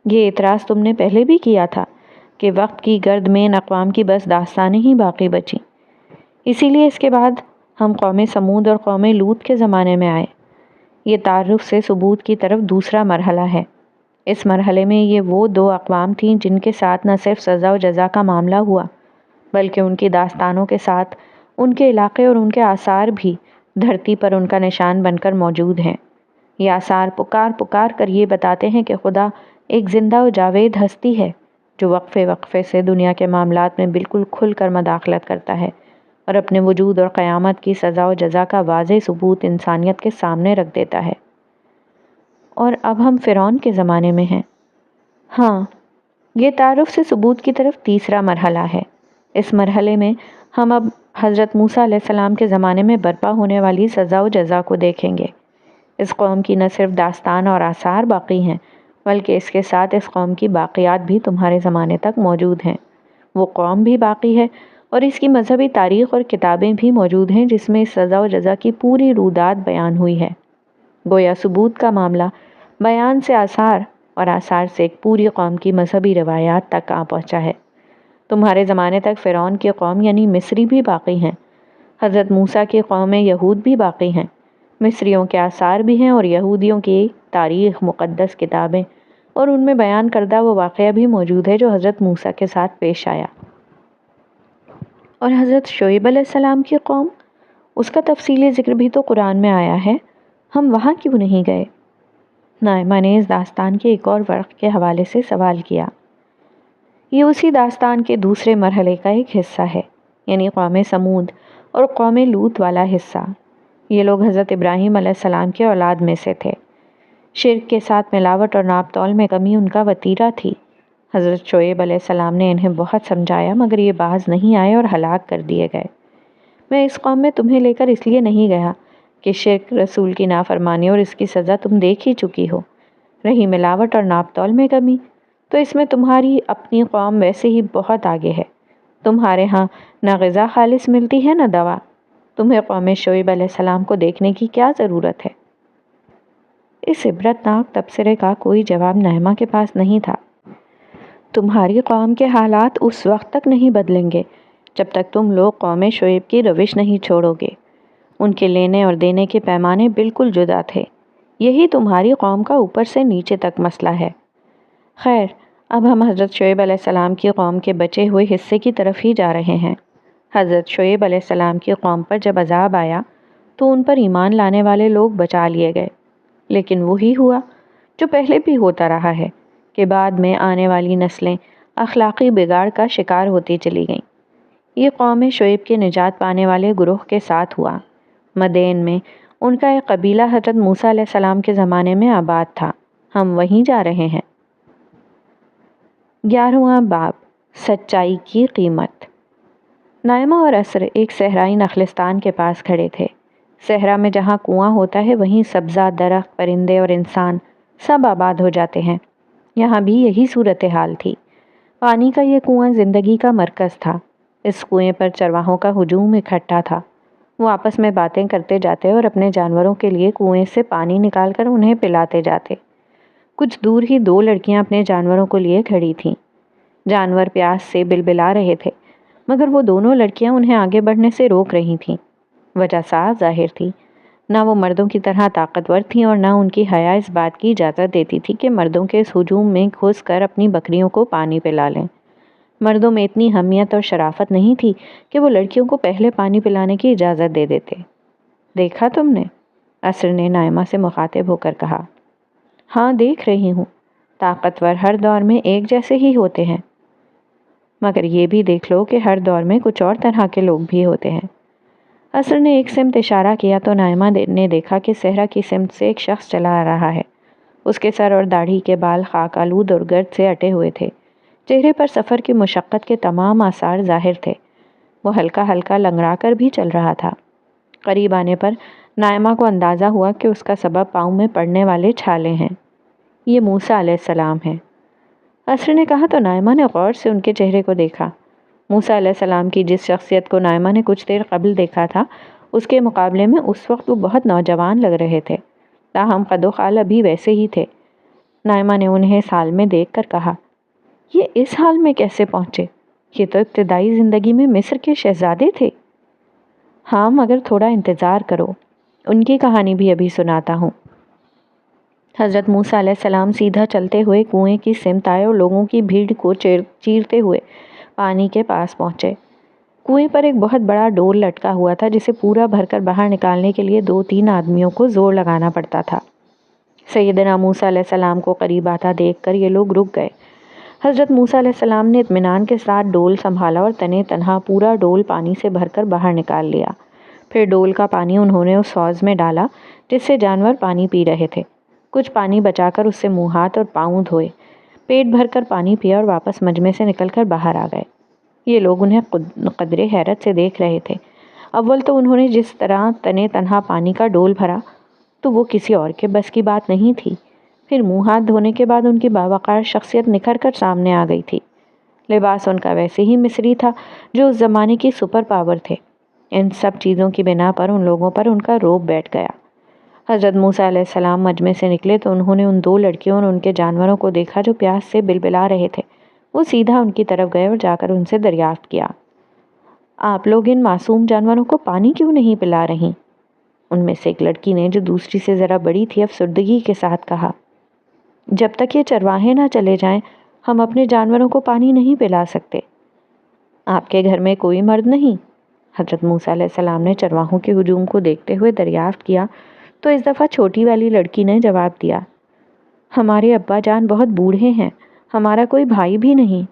یہ اعتراض تم نے پہلے بھی کیا تھا کہ وقت کی گرد میں ان اقوام کی بس داستانیں ہی باقی بچیں۔ اسی لیے اس کے بعد ہم قوم سمود اور قوم لوط کے زمانے میں آئے۔ یہ تعارف سے ثبوت کی طرف دوسرا مرحلہ ہے۔ اس مرحلے میں یہ وہ دو اقوام تھیں جن کے ساتھ نہ صرف سزا و جزا کا معاملہ ہوا، بلکہ ان کی داستانوں کے ساتھ ان کے علاقے اور ان کے آثار بھی دھرتی پر ان کا نشان بن کر موجود ہیں۔ یہ آثار پکار پکار کر یہ بتاتے ہیں کہ خدا ایک زندہ و جاوید ہستی ہے جو وقفے وقفے سے دنیا کے معاملات میں بالکل کھل کر مداخلت کرتا ہے اور اپنے وجود اور قیامت کی سزا و جزا کا واضح ثبوت انسانیت کے سامنے رکھ دیتا ہے۔ اور اب ہم فرعون کے زمانے میں ہیں۔ ہاں، یہ تعارف سے ثبوت کی طرف تیسرا مرحلہ ہے۔ اس مرحلے میں ہم اب حضرت موسیٰ علیہ السلام کے زمانے میں برپا ہونے والی سزا و جزا کو دیکھیں گے۔ اس قوم کی نہ صرف داستان اور آثار باقی ہیں، بلکہ اس کے ساتھ اس قوم کی باقیات بھی تمہارے زمانے تک موجود ہیں۔ وہ قوم بھی باقی ہے اور اس کی مذہبی تاریخ اور کتابیں بھی موجود ہیں جس میں اس سزا و جزا کی پوری رودات بیان ہوئی ہے۔ گویا ثبوت کا معاملہ بیان سے آثار اور آثار سے ایک پوری قوم کی مذہبی روایات تک آ پہنچا ہے۔ تمہارے زمانے تک فرعون کی قوم یعنی مصری بھی باقی ہیں، حضرت موسیٰ کی قوم یہود بھی باقی ہیں، مصریوں کے آثار بھی ہیں اور یہودیوں کی تاریخ، مقدس کتابیں اور ان میں بیان کردہ وہ واقعہ بھی موجود ہے جو حضرت موسیٰ کے ساتھ پیش آیا۔ اور حضرت شعیب علیہ السلام کی قوم، اس کا تفصیلی ذکر بھی تو قرآن میں آیا ہے، ہم وہاں کیوں نہیں گئے؟ نائمہ نے اس داستان کے ایک اور ورق کے حوالے سے سوال کیا۔ یہ اسی داستان کے دوسرے مرحلے کا ایک حصہ ہے، یعنی قوم سمود اور قوم لوط والا حصہ۔ یہ لوگ حضرت ابراہیم علیہ السلام کے اولاد میں سے تھے۔ شرک کے ساتھ ملاوٹ اور ناپ تول میں کمی ان کا وتیرہ تھی۔ حضرت شعیب علیہ السلام نے انہیں بہت سمجھایا مگر یہ باز نہیں آئے اور ہلاک کر دیے گئے۔ میں اس قوم میں تمہیں لے کر اس لیے نہیں گیا کہ شرک، رسول کی نافرمانی اور اس کی سزا تم دیکھ ہی چکی ہو۔ رہی ملاوٹ اور ناپ تول میں کمی، تو اس میں تمہاری اپنی قوم ویسے ہی بہت آگے ہے۔ تمہارے ہاں نہ غذا خالص ملتی ہے نہ دوا، تمہیں قوم شعیب علیہ السلام کو دیکھنے کی کیا ضرورت ہے؟ اس عبرت ناک تبصرے کا کوئی جواب نائمہ کے پاس نہیں تھا۔ تمہاری قوم کے حالات اس وقت تک نہیں بدلیں گے جب تک تم لوگ قوم شعیب کی روش نہیں چھوڑو گے۔ ان کے لینے اور دینے کے پیمانے بالکل جدا تھے۔ یہی تمہاری قوم کا اوپر سے نیچے تک مسئلہ ہے۔ خیر، اب ہم حضرت شعیب علیہ السلام کی قوم کے بچے ہوئے حصے کی طرف ہی جا رہے ہیں۔ حضرت شعیب علیہ السلام کی قوم پر جب عذاب آیا تو ان پر ایمان لانے والے لوگ بچا لیے گئے، لیکن وہی ہوا جو پہلے بھی ہوتا رہا ہے کہ بعد میں آنے والی نسلیں اخلاقی بگاڑ کا شکار ہوتی چلی گئیں۔ یہ قوم شعیب کے نجات پانے والے گروہ کے ساتھ ہوا۔ مدین میں ان کا ایک قبیلہ حضرت موسیٰ علیہ السلام کے زمانے میں آباد تھا۔ ہم وہیں جا رہے ہیں۔ 11واں باب، سچائی کی قیمت۔ نائمہ اور عصر ایک صحرائی نخلستان کے پاس کھڑے تھے۔ صحرا میں جہاں کنواں ہوتا ہے وہیں سبزہ، درخت، پرندے اور انسان سب آباد ہو جاتے ہیں۔ یہاں بھی یہی صورتحال تھی۔ پانی کا یہ کنواں زندگی کا مرکز تھا۔ اس کنویں پر چرواہوں کا ہجوم اکٹھا تھا۔ وہ آپس میں باتیں کرتے جاتے اور اپنے جانوروں کے لیے کنویں سے پانی نکال کر انہیں پلاتے جاتے۔ کچھ دور ہی دو لڑکیاں اپنے جانوروں کو لیے کھڑی تھیں۔ جانور پیاس سے بلبلا رہے تھے مگر وہ دونوں لڑکیاں انہیں آگے بڑھنے سے روک رہی تھیں۔ وجہ صاف ظاہر تھی، نہ وہ مردوں کی طرح طاقتور تھیں اور نہ ان کی حیا اس بات کی اجازت دیتی تھی کہ مردوں کے اس ہجوم میں گھس کر اپنی بکریوں کو پانی پلا لیں۔ مردوں میں اتنی حمیت اور شرافت نہیں تھی کہ وہ لڑکیوں کو پہلے پانی پلانے کی اجازت دے دیتے۔ دیکھا تم نے؟ عصر نے نائمہ سے مخاطب ہو کر کہا۔ ہاں، دیکھ رہی ہوں۔ طاقتور ہر دور میں ایک جیسے ہی ہوتے ہیں، مگر یہ بھی دیکھ لو کہ ہر دور میں کچھ اور طرح کے لوگ بھی ہوتے ہیں۔ عصر نے ایک سمت اشارہ کیا تو نائمہ نے دیکھا کہ صحرا کی سمت سے ایک شخص چلا آ رہا ہے۔ اس کے سر اور داڑھی کے بال خاک آلود اور گرد سے اٹے ہوئے تھے۔ چہرے پر سفر کی مشقت کے تمام آثار ظاہر تھے۔ وہ ہلکا ہلکا لنگڑا کر بھی چل رہا تھا۔ قریب آنے پر نائمہ کو اندازہ ہوا کہ اس کا سبب پاؤں میں پڑنے والے چھالے ہیں۔ یہ موسیٰ علیہ السلام ہیں، عصر نے کہا تو نائمہ نے غور سے ان کے چہرے کو دیکھا۔ موسیٰ علیہ السلام کی جس شخصیت کو نائمہ نے کچھ دیر قبل دیکھا تھا اس کے مقابلے میں اس وقت وہ بہت نوجوان لگ رہے تھے، تاہم قد و خال ابھی ویسے ہی تھے۔ نائمہ نے انہیں اس حال میں دیکھ کر کہا، یہ اس حال میں کیسے پہنچے؟ یہ تو ابتدائی زندگی میں مصر کے شہزادے تھے۔ ہاں، مگر تھوڑا انتظار کرو، ان کی کہانی بھی ابھی سناتا ہوں۔ حضرت موسیٰ علیہ السلام سیدھا چلتے ہوئے کنویں کی سمت آئے اور لوگوں کی بھیڑ کو چیرتے ہوئے پانی کے پاس پہنچے۔ کنویں پر ایک بہت بڑا ڈول لٹکا ہوا تھا جسے پورا بھر کر باہر نکالنے کے لیے 2-3 آدمیوں کو زور لگانا پڑتا تھا۔ سیدنا موسیٰ علیہ السلام کو قریب آتا دیکھ کر یہ لوگ رک گئے۔ حضرت موسیٰ علیہ السلام نے اطمینان کے ساتھ ڈول سنبھالا اور تنے تنہا پورا ڈول پانی سے بھر کر باہر نکال لیا۔ پھر ڈول کا پانی انہوں نے اس حوض میں ڈالا جس سے جانور پانی پی رہے تھے۔ کچھ پانی بچا کر اس سے منہ ہاتھ اور پاؤں دھوئے، پیٹ بھر کر پانی پیا اور واپس مجمع سے نکل کر باہر آ گئے۔ یہ لوگ انہیں قدرے حیرت سے دیکھ رہے تھے۔ اول تو انہوں نے جس طرح تنے تنہا پانی کا ڈول بھرا تو وہ کسی اور کے بس کی بات نہیں تھی۔ پھر منہ ہاتھ دھونے کے بعد ان کی باوقار شخصیت نکھر کر سامنے آ گئی تھی۔ لباس ان کا ویسے ہی مصری تھا جو اس زمانے کی سپر پاور تھے۔ ان سب چیزوں کی بنا پر ان لوگوں پر ان کا رعب بیٹھ گیا۔ حضرت موسیٰ علیہ السلام مجمع سے نکلے تو انہوں نے ان 2 لڑکیوں اور ان کے جانوروں کو دیکھا جو پیاس سے بلبلا رہے تھے۔ وہ سیدھا ان کی طرف گئے اور جا کر ان سے دریافت کیا، آپ لوگ ان معصوم جانوروں کو پانی کیوں نہیں پلا رہی؟ ان میں سے ایک لڑکی نے جو دوسری سے ذرا بڑی تھی افسردگی کے ساتھ کہا، جب تک یہ چرواہے نہ چلے جائیں ہم اپنے جانوروں کو پانی نہیں پلا سکتے۔ آپ کے گھر میں کوئی مرد نہیں؟ حضرت موسیٰ علیہ السلام نے چرواہوں کے ہجوم کو دیکھتے ہوئے دریافت کیا تو اس دفعہ چھوٹی والی لڑکی نے جواب دیا، ہمارے ابا جان بہت بوڑھے ہیں، ہمارا کوئی بھائی بھی نہیں۔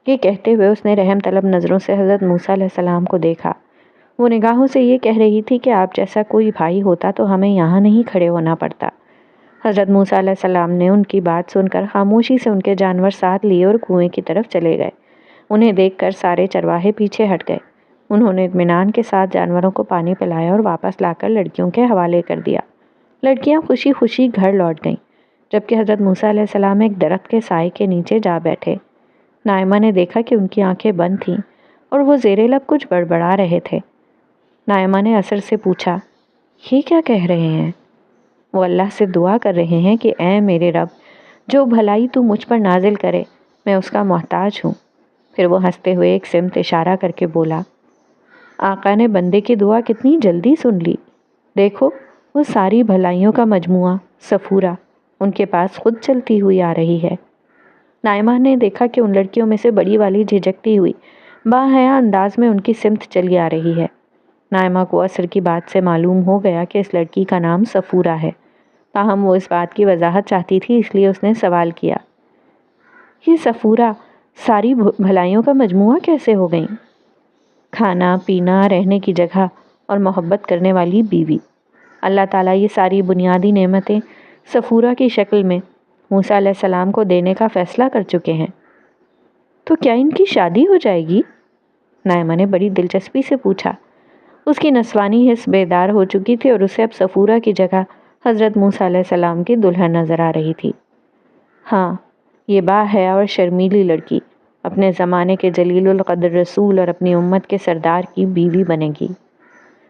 یہ کہتے ہوئے اس نے رحم طلب نظروں سے حضرت موسیٰ علیہ السلام کو دیکھا۔ وہ نگاہوں سے یہ کہہ رہی تھی کہ آپ جیسا کوئی بھائی ہوتا تو ہمیں یہاں نہیں کھڑے ہونا پڑتا۔ حضرت موسیٰ علیہ السلام نے ان کی بات سن کر خاموشی سے ان کے جانور ساتھ لیے اور کنویں کی طرف چلے گئے۔ انہیں دیکھ کر سارے چرواہے پیچھے ہٹ گئے۔ انہوں نے اطمینان کے ساتھ جانوروں کو پانی پلایا اور واپس لا کر لڑکیوں کے حوالے کر دیا۔ لڑکیاں خوشی خوشی گھر لوٹ گئیں، جبکہ حضرت موسیٰ علیہ السلام ایک درخت کے سائے کے نیچے جا بیٹھے۔ نائمہ نے دیکھا کہ ان کی آنکھیں بند تھیں اور وہ زیر لب کچھ بڑبڑا رہے تھے۔ نائمہ نے اثر سے پوچھا، یہ کیا کہہ رہے ہیں؟ وہ اللہ سے دعا کر رہے ہیں کہ اے میرے رب، جو بھلائی تو مجھ پر نازل کرے میں اس کا محتاج ہوں۔ پھر وہ ہنستے ہوئے ایک سمت اشارہ کر کے بولا، آقا نے بندے کی دعا کتنی جلدی سن لی۔ دیکھو وہ ساری بھلائیوں کا مجموعہ صفورہ ان کے پاس خود چلتی ہوئی آ رہی ہے۔ نائمہ نے دیکھا کہ ان لڑکیوں میں سے بڑی والی جھجکتی ہوئی باحیا انداز میں ان کی سمت چلی آ رہی ہے۔ نائمہ کو اثر کی بات سے معلوم ہو گیا کہ اس لڑکی کا نام صفورہ ہے، تاہم وہ اس بات کی وضاحت چاہتی تھی، اس لیے اس نے سوال کیا، یہ صفورہ ساری بھلائیوں کا مجموعہ کیسے ہو گئیں؟ کھانا پینا، رہنے کی جگہ اور محبت کرنے والی بیوی، اللہ تعالیٰ یہ ساری بنیادی نعمتیں صفورہ کی شکل میں موسیٰ علیہ السلام کو دینے کا فیصلہ کر چکے ہیں۔ تو کیا ان کی شادی ہو جائے گی؟ نائمہ نے بڑی دلچسپی سے پوچھا۔ اس کی نسوانی حس بیدار ہو چکی تھی اور اسے اب صفورہ کی جگہ حضرت موسیٰ علیہ السلام کی دلہن نظر آ رہی تھی۔ ہاں، یہ باحیا اور شرمیلی لڑکی اپنے زمانے کے جلیل القدر رسول اور اپنی امت کے سردار کی بیوی بنے گی۔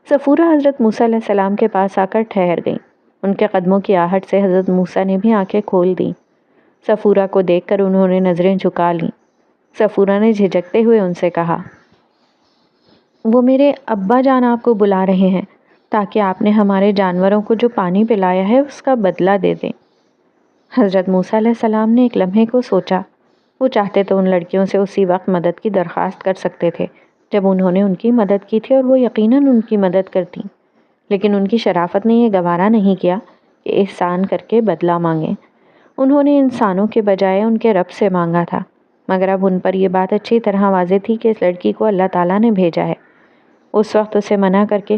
صفورہ حضرت موسیٰ علیہ السلام کے پاس آ کر ٹھہر گئیں۔ ان کے قدموں کی آہٹ سے حضرت موسیٰ نے بھی آنکھیں کھول دیں۔ صفورہ کو دیکھ کر انہوں نے نظریں جھکا لیں۔ صفورہ نے جھجکتے ہوئے ان سے کہا، وہ میرے ابا جان آپ کو بلا رہے ہیں تاکہ آپ نے ہمارے جانوروں کو جو پانی پلایا ہے اس کا بدلہ دے دیں۔ حضرت موسیٰ علیہ السلام نے ایک لمحے کو سوچا۔ وہ چاہتے تو ان لڑکیوں سے اسی وقت مدد کی درخواست کر سکتے تھے جب انہوں نے ان کی مدد کی تھی، اور وہ یقیناً ان کی مدد کرتیں، لیکن ان کی شرافت نے یہ گوارا نہیں کیا کہ احسان کر کے بدلہ مانگیں۔ انہوں نے انسانوں کے بجائے ان کے رب سے مانگا تھا، مگر اب ان پر یہ بات اچھی طرح واضح تھی کہ اس لڑکی کو اللہ تعالیٰ نے بھیجا ہے۔ اس وقت اسے منع کر کے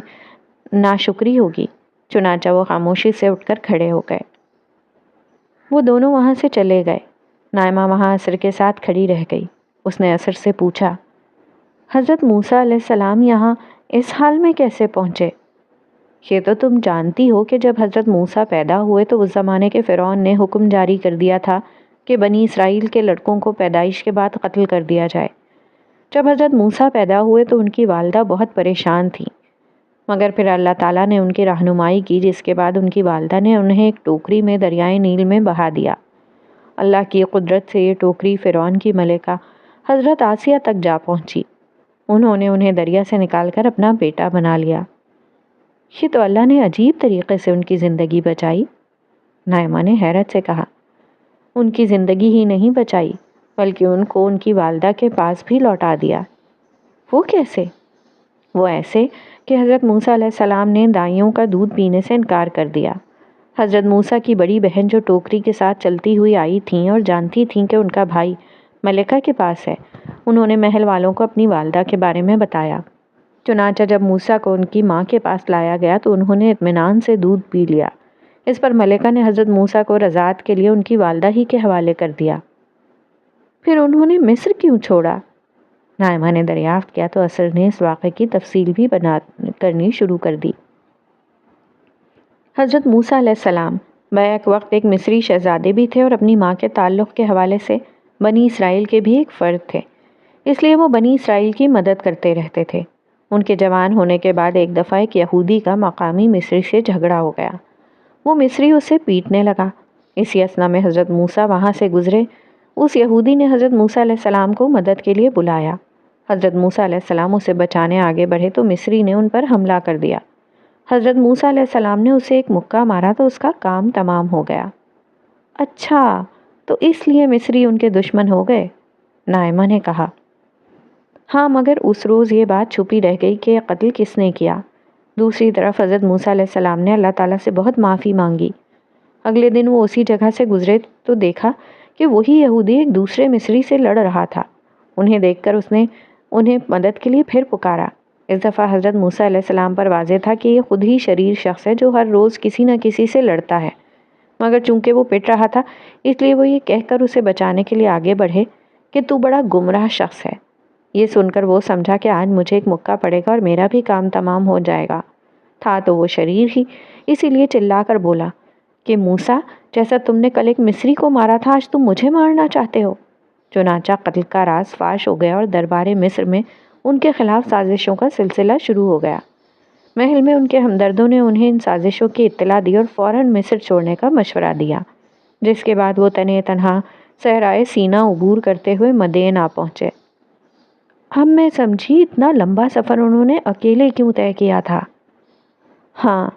ناشکری ہوگی، چنانچہ وہ خاموشی سے اٹھ کر کھڑے ہو گئے۔ وہ دونوں وہاں سے چلے گئے۔ نائمہ وہاں اثر کے ساتھ کھڑی رہ گئی۔ اس نے اثر سے پوچھا، حضرت موسیٰ علیہ السلام یہاں اس حال میں کیسے پہنچے؟ یہ تو تم جانتی ہو کہ جب حضرت موسیٰ پیدا ہوئے تو اس زمانے کے فرعون نے حکم جاری کر دیا تھا کہ بنی اسرائیل کے لڑکوں کو پیدائش کے بعد قتل کر دیا جائے۔ جب حضرت موسیٰ پیدا ہوئے تو ان کی والدہ بہت پریشان تھیں، مگر پھر اللہ تعالیٰ نے ان کی رہنمائی کی، جس کے بعد ان کی والدہ نے انہیں ایک ٹوکری میں دریائے نیل میں بہا دیا۔ اللہ کی قدرت سے یہ ٹوکری فرعون کی ملکہ حضرت آسیہ تک جا پہنچی۔ انہوں نے انہیں دریا سے نکال کر اپنا بیٹا بنا لیا۔ یہ تو اللہ نے عجیب طریقے سے ان کی زندگی بچائی۔ نائمہ نے حیرت سے کہا، ان کی زندگی ہی نہیں بچائی بلکہ ان کو ان کی والدہ کے پاس بھی لوٹا دیا۔ وہ کیسے؟ وہ ایسے کہ حضرت موسیٰ علیہ السلام نے دائیوں کا دودھ پینے سے انکار کر دیا۔ حضرت موسیٰ کی بڑی بہن جو ٹوکری کے ساتھ چلتی ہوئی آئی تھیں اور جانتی تھیں کہ ان کا بھائی ملکہ کے پاس ہے، انہوں نے محل والوں کو اپنی والدہ کے بارے میں بتایا۔ چنانچہ جب موسیٰ کو ان کی ماں کے پاس لایا گیا تو انہوں نے اطمینان سے دودھ پی لیا۔ اس پر ملکہ نے حضرت موسیٰ کو رضاعت کے لیے ان کی والدہ ہی کے حوالے کر دیا۔ پھر انہوں نے مصر کیوں چھوڑا؟ نائمہ نے دریافت کیا تو اثر نے اس واقعے کی تفصیل بھی کرنی شروع کر دی۔ حضرت موسیٰ علیہ السلام بیک وقت ایک مصری شہزادے بھی تھے اور اپنی ماں کے تعلق کے حوالے سے بنی اسرائیل کے بھی ایک فرد تھے، اس لیے وہ بنی اسرائیل کی مدد کرتے رہتے تھے۔ ان کے جوان ہونے کے بعد ایک دفعہ ایک یہودی کا مقامی مصری سے جھگڑا ہو گیا۔ وہ مصری اسے پیٹنے لگا۔ اسی اثنا میں حضرت موسیٰ وہاں سے گزرے اس یہودی نے حضرت موسیٰ علیہ السلام کو مدد کے لیے بلایا۔ حضرت موسیٰ علیہ السلام اسے بچانے آگے بڑھے تو مصری نے ان پر حملہ کر دیا۔ حضرت موسیٰ علیہ السلام نے اسے ایک مکہ مارا تو اس کا کام تمام ہو گیا۔ اچھا، تو اس لیے مصری ان کے دشمن ہو گئے؟ نائمہ نے کہا۔ ہاں، مگر اس روز یہ بات چھپی رہ گئی کہ یہ قتل کس نے کیا۔ دوسری طرف حضرت موسیٰ علیہ السلام نے اللہ تعالیٰ سے بہت معافی مانگی۔ اگلے دن وہ اسی جگہ سے گزرے تو دیکھا کہ وہی یہودی ایک دوسرے مصری سے لڑ رہا تھا۔ انہیں دیکھ کر اس نے انہیں مدد کے لیے پھر پکارا۔ اس دفعہ حضرت موسیٰ علیہ السلام پر واضح تھا کہ یہ خود ہی شریر شخص ہے جو ہر روز کسی نہ کسی سے لڑتا ہے، مگر چونکہ وہ پٹ رہا تھا اس لیے وہ یہ کہہ کر اسے بچانے کے لیے آگے بڑھے کہ تو بڑا گمراہ شخص ہے۔ یہ سن کر وہ سمجھا کہ آج مجھے ایک مکہ پڑے گا اور میرا بھی کام تمام ہو جائے گا۔ تھا تو وہ شریر ہی، اسی لیے چلا کر بولا کہ موسیٰ، جیسا تم نے کل ایک مصری کو مارا تھا آج تم مجھے مارنا چاہتے ہو۔ چنانچہ قتل کا راز فاش ہو گیا اور دربار مصر میں ان کے خلاف سازشوں کا سلسلہ شروع ہو گیا۔ محل میں ان کے ہمدردوں نے انہیں ان سازشوں کی اطلاع دی اور فوراً مصر چھوڑنے کا مشورہ دیا، جس کے بعد وہ تنہے تنہا صحرائے سینا عبور کرتے ہوئے مدین آ پہنچے۔ اب میں سمجھی اتنا لمبا سفر انہوں نے اکیلے کیوں طے کیا تھا۔ ہاں،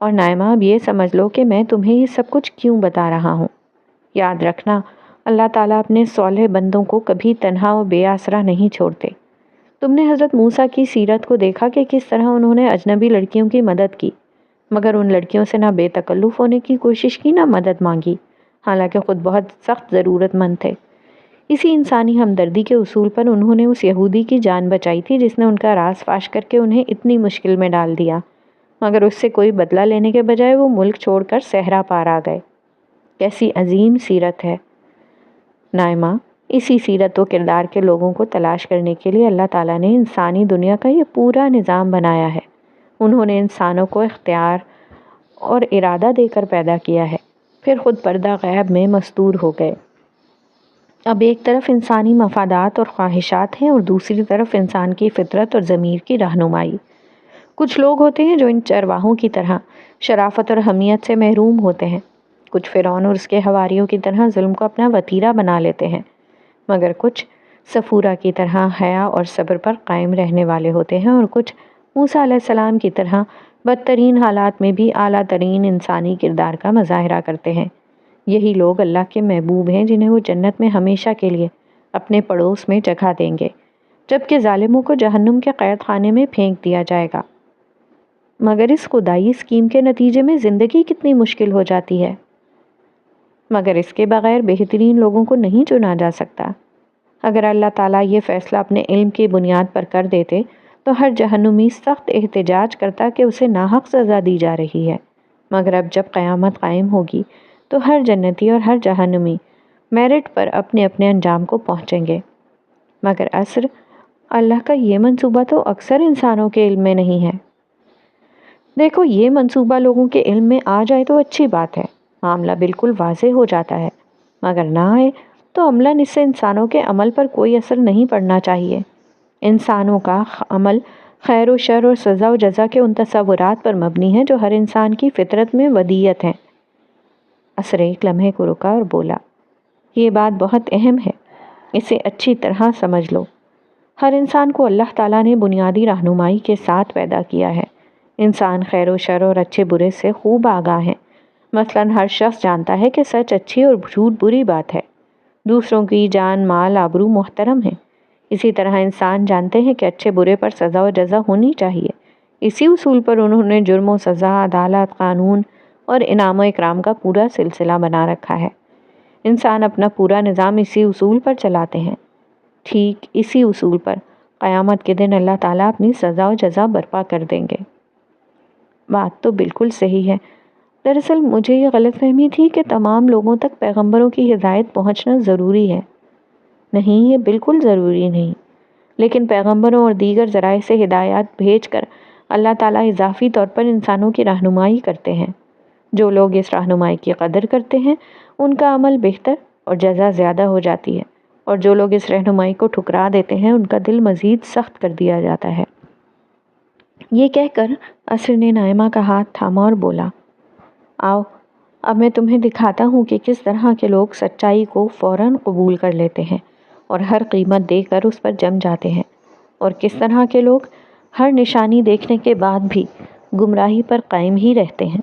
اور نائمہ اب یہ سمجھ لو کہ میں تمہیں یہ سب کچھ کیوں بتا رہا ہوں۔ یاد رکھنا، اللہ تعالیٰ اپنے صالح بندوں کو کبھی تنہا و بے آسرا نہیں چھوڑتے۔ تم نے حضرت موسیٰ کی سیرت کو دیکھا کہ کس طرح انہوں نے اجنبی لڑکیوں کی مدد کی، مگر ان لڑکیوں سے نہ بے تکلف ہونے کی کوشش کی نہ مدد مانگی، حالانکہ خود بہت سخت ضرورت مند تھے۔ اسی انسانی ہمدردی کے اصول پر انہوں نے اس یہودی کی جان بچائی تھی جس نے ان کا راز فاش کر کے انہیں اتنی مشکل میں ڈال دیا، مگر اس سے کوئی بدلہ لینے کے بجائے وہ ملک چھوڑ کر صحرا پار آ گئے۔ کیسی عظیم سیرت ہے نائمہ! اسی سیرت و کردار کے لوگوں کو تلاش کرنے کے لیے اللہ تعالیٰ نے انسانی دنیا کا یہ پورا نظام بنایا ہے۔ انہوں نے انسانوں کو اختیار اور ارادہ دے کر پیدا کیا ہے، پھر خود پردہ غیب میں مستور ہو گئے۔ اب ایک طرف انسانی مفادات اور خواہشات ہیں اور دوسری طرف انسان کی فطرت اور ضمیر کی رہنمائی۔ کچھ لوگ ہوتے ہیں جو ان چرواہوں کی طرح شرافت اور حمیت سے محروم ہوتے ہیں، کچھ فرعون اور اس کے حواریوں کی طرح ظلم کو اپنا وتیرہ بنا لیتے ہیں، مگر کچھ صفورہ کی طرح حیا اور صبر پر قائم رہنے والے ہوتے ہیں، اور کچھ موسیٰ علیہ السلام کی طرح بدترین حالات میں بھی اعلیٰ ترین انسانی کردار کا مظاہرہ کرتے ہیں۔ یہی لوگ اللہ کے محبوب ہیں جنہیں وہ جنت میں ہمیشہ کے لیے اپنے پڑوس میں جگہ دیں گے، جبکہ ظالموں کو جہنم کے قید خانے میں پھینک دیا جائے گا۔ مگر اس خدائی اسکیم کے نتیجے میں زندگی کتنی مشکل ہو جاتی ہے۔ مگر اس کے بغیر بہترین لوگوں کو نہیں چنا جا سکتا۔ اگر اللہ تعالیٰ یہ فیصلہ اپنے علم کی بنیاد پر کر دیتے تو ہر جہنمی سخت احتجاج کرتا کہ اسے ناحق سزا دی جا رہی ہے، مگر اب جب قیامت قائم ہوگی تو ہر جنتی اور ہر جہنمی میرٹ پر اپنے اپنے انجام کو پہنچیں گے۔ مگر اثر اللہ کا یہ منصوبہ تو اکثر انسانوں کے علم میں نہیں ہے۔ دیکھو، یہ منصوبہ لوگوں کے علم میں آ جائے تو اچھی بات ہے، معاملہ بالکل واضح ہو جاتا ہے، مگر نہ آئے تو عملاً اس سے انسانوں کے عمل پر کوئی اثر نہیں پڑنا چاہیے۔ انسانوں کا عمل خیر و شر اور سزا و جزا کے ان تصورات پر مبنی ہے جو ہر انسان کی فطرت میں ودیت ہیں۔ اثر ایک لمحے کو رکا اور بولا، یہ بات بہت اہم ہے، اسے اچھی طرح سمجھ لو۔ ہر انسان کو اللہ تعالیٰ نے بنیادی رہنمائی کے ساتھ پیدا کیا ہے۔ انسان خیر و شر اور اچھے برے سے خوب آگاہ ہیں۔ مثلاً ہر شخص جانتا ہے کہ سچ اچھی اور جھوٹ بری بات ہے، دوسروں کی جان مال آبرو محترم ہے۔ اسی طرح انسان جانتے ہیں کہ اچھے برے پر سزا و جزا ہونی چاہیے۔ اسی اصول پر انہوں نے جرم و سزا، عدالت، قانون اور انعام و اکرام کا پورا سلسلہ بنا رکھا ہے۔ انسان اپنا پورا نظام اسی اصول پر چلاتے ہیں۔ ٹھیک اسی اصول پر قیامت کے دن اللہ تعالیٰ اپنی سزا و جزا برپا کر دیں گے۔ بات تو بالکل صحیح ہے۔ دراصل مجھے یہ غلط فہمی تھی کہ تمام لوگوں تک پیغمبروں کی ہدایت پہنچنا ضروری ہے۔ نہیں، یہ بالکل ضروری نہیں، لیکن پیغمبروں اور دیگر ذرائع سے ہدایات بھیج کر اللہ تعالیٰ اضافی طور پر انسانوں کی رہنمائی کرتے ہیں۔ جو لوگ اس رہنمائی کی قدر کرتے ہیں ان کا عمل بہتر اور جزا زیادہ ہو جاتی ہے، اور جو لوگ اس رہنمائی کو ٹھکرا دیتے ہیں ان کا دل مزید سخت کر دیا جاتا ہے۔ یہ کہہ کر اثر نے نائمہ کا ہاتھ تھاما اور بولا، آؤ اب میں تمہیں دکھاتا ہوں کہ کس طرح کے لوگ سچائی کو فوراً قبول کر لیتے ہیں اور ہر قیمت دے کر اس پر جم جاتے ہیں، اور کس طرح کے لوگ ہر نشانی دیکھنے کے بعد بھی گمراہی پر قائم ہی رہتے ہیں۔